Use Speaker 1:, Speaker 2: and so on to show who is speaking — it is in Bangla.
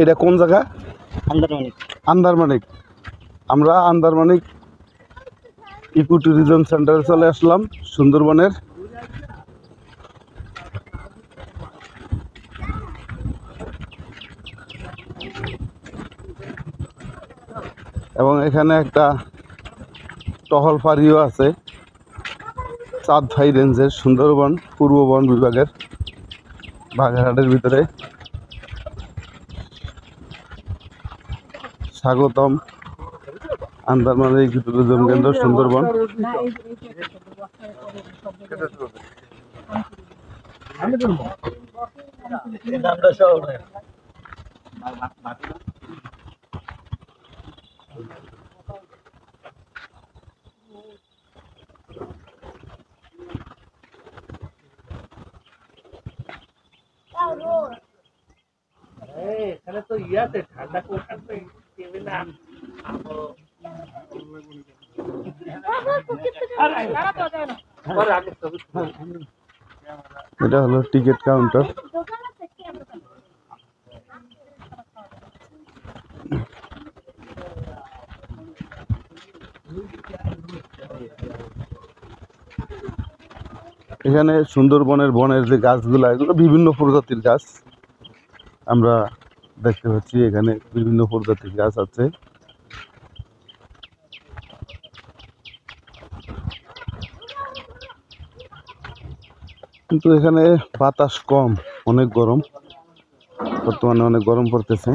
Speaker 1: এটা কোন জায়গা?
Speaker 2: আন্দারমানিক।
Speaker 1: আন্দারমানিক। আমরা আন্দারমানিক ইকো ট্যুরিজম সেন্টারে চলে আসলাম সুন্দরবনের। এবং এখানে একটা টহল ফাঁড়িও আছে চাঁদভাই রেঞ্জের সুন্দরবন পূর্ব বন বিভাগের বাগেরহাটের ভিতরে। স্বাগতম আন্দারমানিক ইকো ট্যুরিজম কেন্দ্র সুন্দরবন।
Speaker 2: এখানে তো ইয়াতে ঠান্ডা করতে না।
Speaker 1: এটা হলো টিকিট কাউন্টার। এখানে সুন্দরবনের বনের যে গাছগুলো এগুলো বিভিন্ন প্রজাতির গাছ আমরা দেখতে পাচ্ছি। এখানে বিভিন্ন প্রজাতির গাছ আছে। কিন্তু এখানে বাতাস কম, অনেক গরম, বর্তমানে অনেক গরম পড়তেছে।